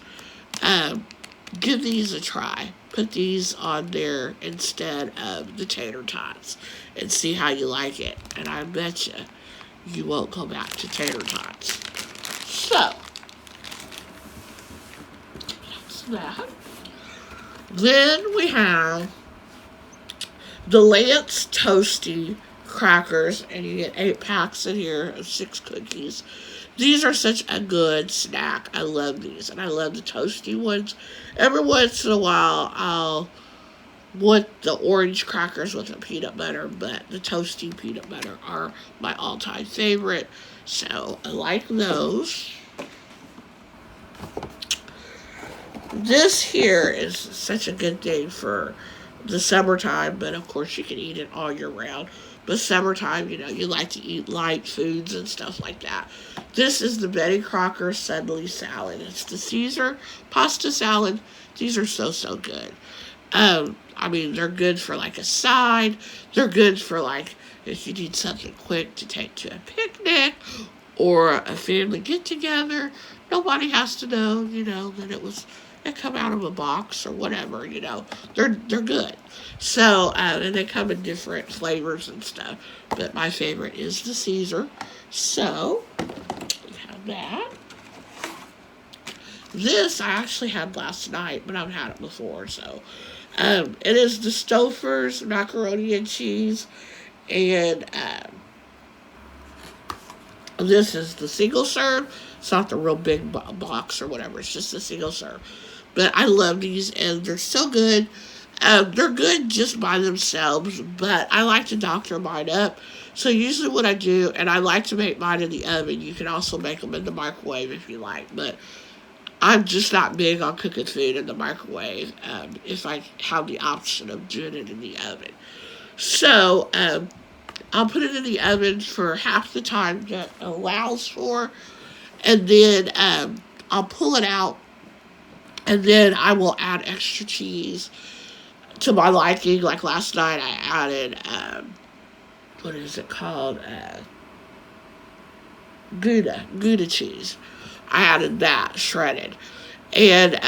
give these a try. Put these on there instead of the tater tots and see how you like it. And I bet you won't go back to tater tots. So, that's that. Then we have the Lance Toasty crackers, and you get 8 packs in here of 6 cookies. These are such a good snack. I love these, and I love the toasty ones. Every once in a while, I'll want the orange crackers with the peanut butter, but the toasty peanut butter are my all-time favorite, so I like those. This here is such a good thing for the summertime, but of course you can eat it all year round. But summertime, you like to eat light foods and stuff like that. This is the Betty Crocker Suddenly Salad. It's the Caesar pasta salad. These are so, so good. I mean, they're good for like a side. They're good for like if you need something quick to take to a picnic or a family get together. Nobody has to know, that it come out of a box or whatever. They're good. So and they come in different flavors and stuff. But my favorite is the Caesar. So we have that. This I actually had last night, but I've had it before. So it is the Stouffer's macaroni and cheese, and this is the single serve. It's not the real big box or whatever. It's just the single serve. But I love these, and they're so good. They're good just by themselves, but I like to doctor mine up. So usually what I do, and I like to make mine in the oven. You can also make them in the microwave if you like, but I'm just not big on cooking food in the microwave if I have the option of doing it in the oven. So I'll put it in the oven for half the time that allows for, and then I'll pull it out, and then I will add extra cheese to my liking. Like last night, I added, what is it called? Gouda cheese. I added that shredded, and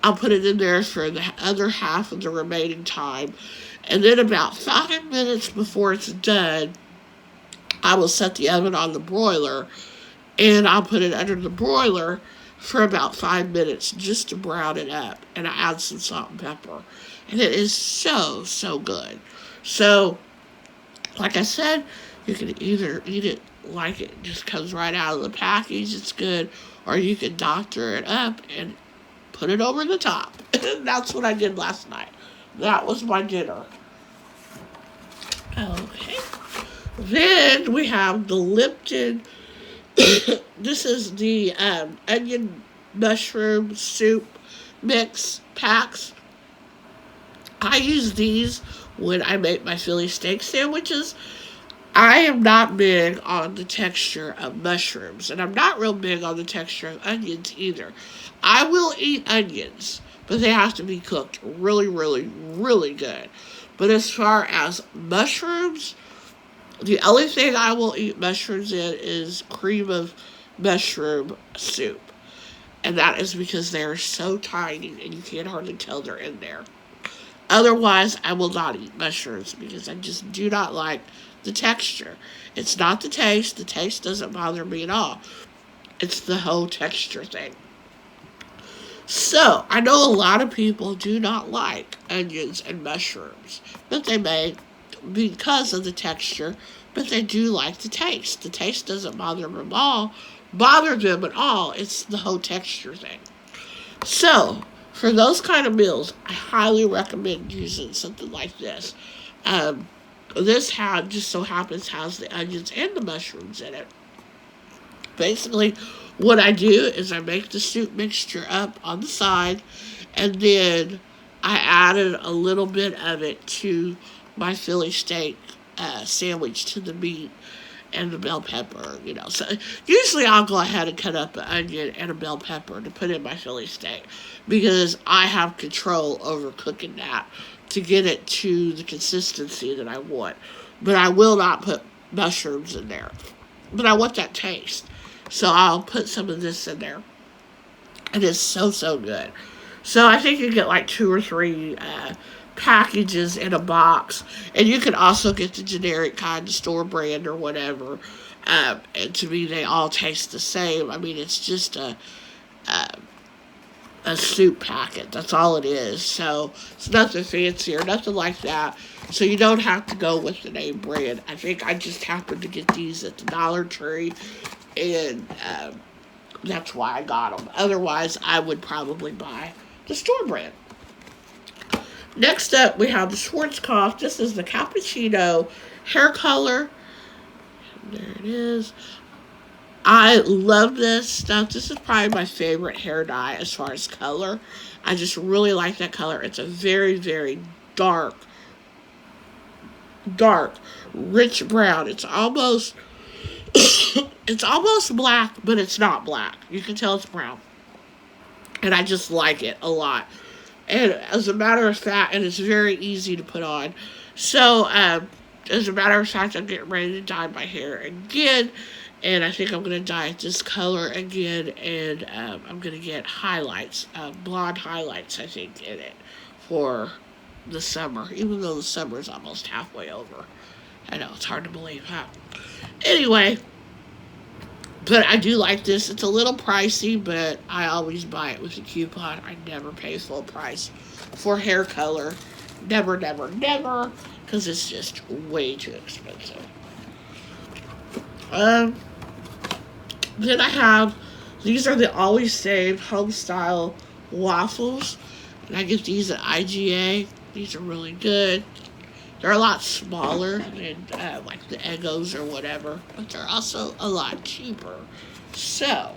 I'll put it in there for the other half of the remaining time, and then about 5 minutes before it's done, I will set the oven on the broiler, and I'll put it under the broiler for about 5 minutes just to brown it up, and I add some salt and pepper, and it is so good. So, like I said, you can either eat it like it just comes right out of the package, it's good, or you can doctor it up and put it over the top. That's what I did last night. That was my dinner. Okay. Then we have the Lipton. This is the onion mushroom soup mix packs. I use these when I make my Philly steak sandwiches. I am not big on the texture of mushrooms, and I'm not real big on the texture of onions either. I will eat onions, but they have to be cooked really, really, really good. But as far as mushrooms, the only thing I will eat mushrooms in is cream of mushroom soup. And that is because they are so tiny and you can't hardly tell they're in there. Otherwise, I will not eat mushrooms because I just do not like the texture. It's not the taste. The taste doesn't bother me at all. It's the whole texture thing. So, I know a lot of people do not like onions and mushrooms, but they may because of the texture, but they do like the taste. The taste doesn't bother them at all. It's the whole texture thing. So, for those kind of meals, I highly recommend using something like this. This just so happens has the onions and the mushrooms in it. Basically, what I do is I make the soup mixture up on the side, and then I added a little bit of it to my Philly steak sandwich, to the meat and the bell pepper, So usually I'll go ahead and cut up an onion and a bell pepper to put in my Philly steak because I have control over cooking that to get it to the consistency that I want. But I will not put mushrooms in there. But I want that taste. So I'll put some of this in there. And it's so good. So I think you get like 2 or 3 packages in a box. And you can also get the generic kind, of store brand or whatever. And to me, they all taste the same. I mean, it's just a soup packet. That's all it is. So it's nothing fancy or nothing like that. So you don't have to go with the name brand. I think I just happened to get these at the Dollar Tree, and that's why I got them. Otherwise, I would probably buy the store brand. Next up, we have the Schwarzkopf. This is the cappuccino hair color. There it is. I love this stuff. This is probably my favorite hair dye as far as color. I just really like that color. It's a very, very dark, rich brown. It's almost black, but it's not black. You can tell it's brown. And I just like it a lot. And as a matter of fact, and it's very easy to put on. So, as a matter of fact, I'm getting ready to dye my hair again. And I think I'm going to dye it this color again. And I'm going to get highlights, blonde highlights, I think, in it for the summer. Even though the summer is almost halfway over. I know, it's hard to believe, huh? Anyway, but I do like this. It's a little pricey, but I always buy it with a coupon. I never pay full price for hair color. Never, never, never. Because it's just way too expensive. Then I have, these are the Always Save home style waffles. And I get these at IGA. These are really good. They're a lot smaller than like the Eggos or whatever, but they're also a lot cheaper. So,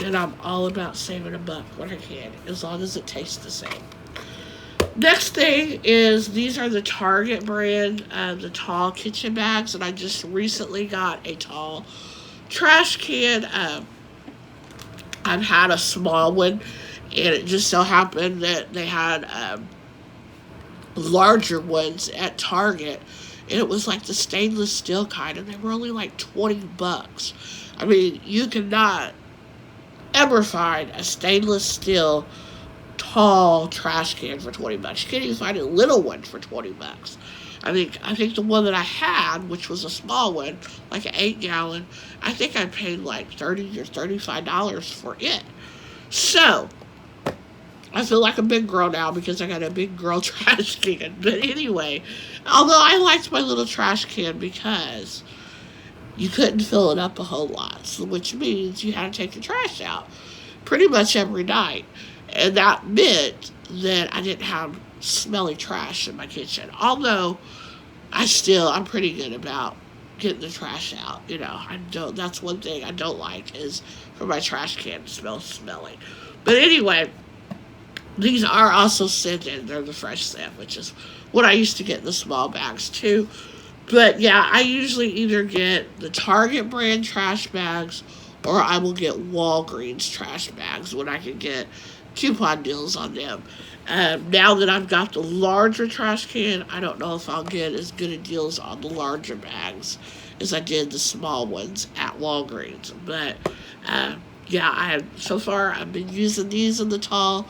and I'm all about saving a buck when I can, as long as it tastes the same. Next thing is, these are the Target brand, the tall kitchen bags, and I just recently got a tall trash can. I've had a small one, and it just so happened that they had larger ones at Target, and it was like the stainless steel kind, and they were only like $20. I mean, you cannot ever find a stainless steel tall trash can for $20. You can't even find a little one for $20. I think the one that I had, which was a small one, like an 8-gallon, I think I paid like $30 or $35 for it. So I feel like a big girl now because I got a big girl trash can. But anyway, although I liked my little trash can because you couldn't fill it up a whole lot, so which means you had to take the trash out pretty much every night. And that meant that I didn't have smelly trash in my kitchen. Although I'm pretty good about getting the trash out. You know, that's one thing I don't like, is for my trash can to smell smelly. But anyway, these are also scented. They're the fresh scent, which is what I used to get in the small bags too. But yeah, I usually either get the Target brand trash bags, or I will get Walgreens trash bags when I can get coupon deals on them. Now that I've got the larger trash can, I don't know if I'll get as good a deals on the larger bags as I did the small ones at Walgreens. But yeah, so far I've been using these in the tall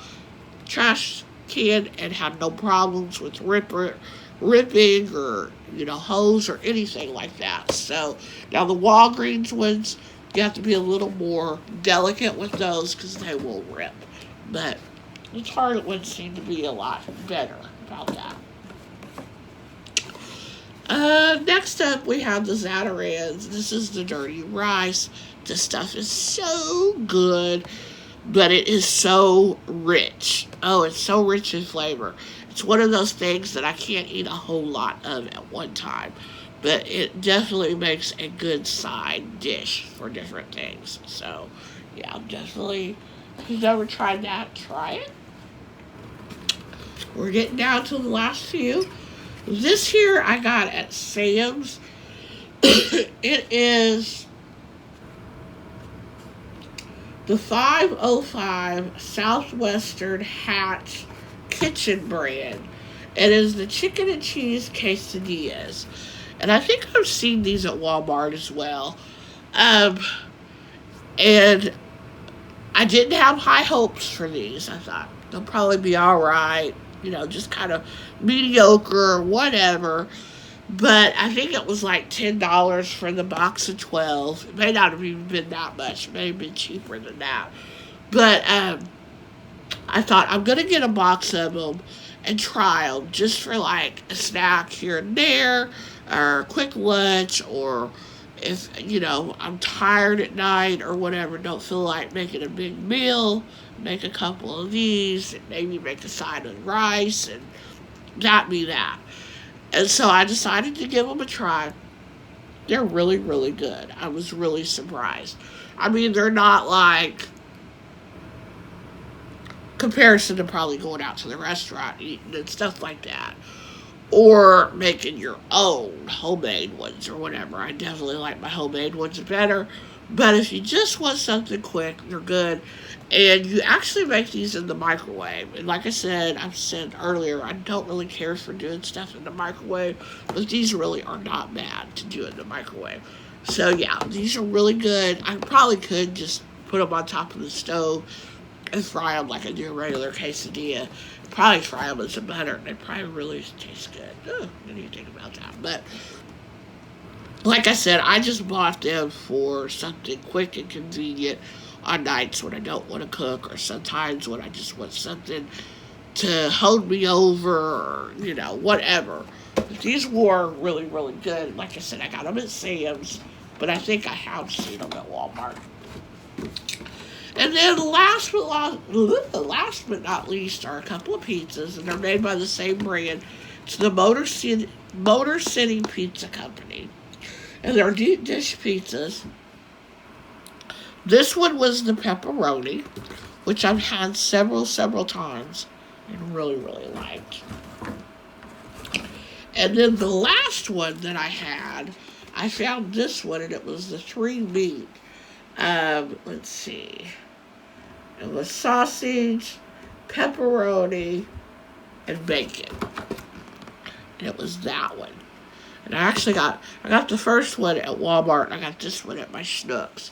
trash can and had no problems with ripping or hose or anything like that. So now the Walgreens ones, you have to be a little more delicate with those because they will rip. But the Target ones seem to be a lot better about that. Next up, we have the Zatarain's. This is the dirty rice. This stuff is so good, but it is so rich. Oh, it's so rich in flavor. It's one of those things that I can't eat a whole lot of at one time, but it definitely makes a good side dish for different things. So, yeah, definitely. If you've never tried that, try it. We're getting down to the last few. This here I got at Sam's. It is the 505 Southwestern Hatch kitchen brand. It is the chicken and cheese quesadillas. And I think I've seen these at Walmart as well. And I didn't have high hopes for these. I thought they'll probably be all right, just kind of mediocre or whatever. But I think it was like $10 for the box of 12. It may not have even been that much. It may have been cheaper than that. But I thought I'm going to get a box of them and try them just for like a snack here and there, or a quick lunch, or if, I'm tired at night or whatever, don't feel like making a big meal, make a couple of these, and maybe make a side of rice, and that be that. And so I decided to give them a try. They're really, really good. I was really surprised. I mean, they're not like, comparison to probably going out to the restaurant eating and stuff like that, or making your own homemade ones or whatever. I definitely like my homemade ones better, But if you just want something quick, they're good. And you actually make these in the microwave. And like I've said earlier, I don't really care for doing stuff in the microwave, but these really are not bad to do in the microwave. So yeah, these are really good. I probably could just put them on top of the stove and fry them like I do a regular quesadilla. Probably fry them with some butter, and they probably really taste good. Ugh, what do you think about that? But like I said, I just bought them for something quick and convenient on nights when I don't want to cook, or sometimes when I just want something to hold me over, or, whatever. But these were really, really good. Like I said, I got them at Sam's, but I think I have seen them at Walmart. And then last but not least are a couple of pizzas, and they're made by the same brand. It's the Motor City Pizza Company. And they're deep dish pizzas. This one was the pepperoni, which I've had several times and really, really liked. And then the last one that I found this one, and it was the 3 meat. Let's see. It was sausage, pepperoni, and bacon. And it was that one. And I got the first one at Walmart, and I got this one at my Schnooks.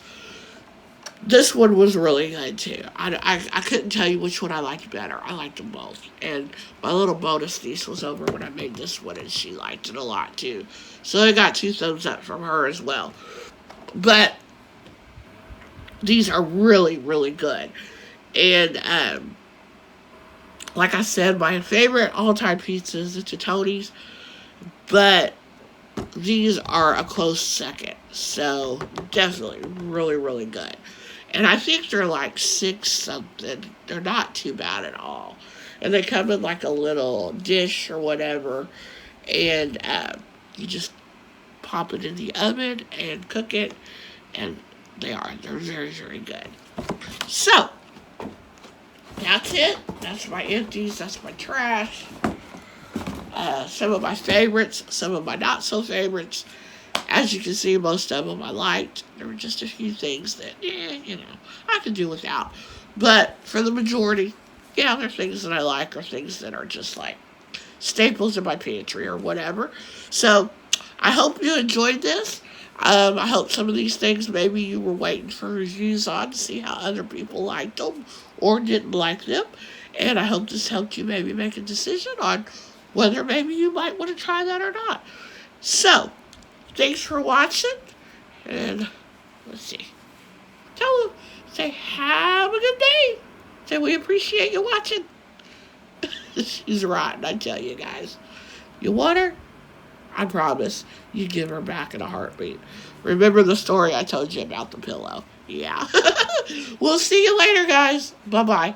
This one was really good, too. I couldn't tell you which one I liked better. I liked them both. And my little bonus niece was over when I made this one, and she liked it a lot, too. So I got 2 thumbs up from her as well. But these are really, really good. And, like I said, my favorite all-time pizza is the Totoni's. But these are a close second. So, definitely really, really good. And I think they're like 6 something. They're not too bad at all. And they come in like a little dish or whatever. And you just pop it in the oven and cook it. And they're very, very good. So, that's it. That's my empties. That's my trash. Some of my favorites, some of my not so favorites. As you can see, most of them I liked. There were just a few things that, I could do without. But for the majority, there are things that I like, or things that are just like staples in my pantry or whatever. So I hope you enjoyed this. I hope some of these things maybe you were waiting for reviews on to see how other people liked them or didn't like them. And I hope this helped you maybe make a decision on whether maybe you might want to try that or not. So, thanks for watching. And let's see. Say, have a good day. Say, we appreciate you watching. She's rotten, I tell you guys. You want her? I promise you give her back in a heartbeat. Remember the story I told you about the pillow? Yeah. We'll see you later, guys. Bye-bye.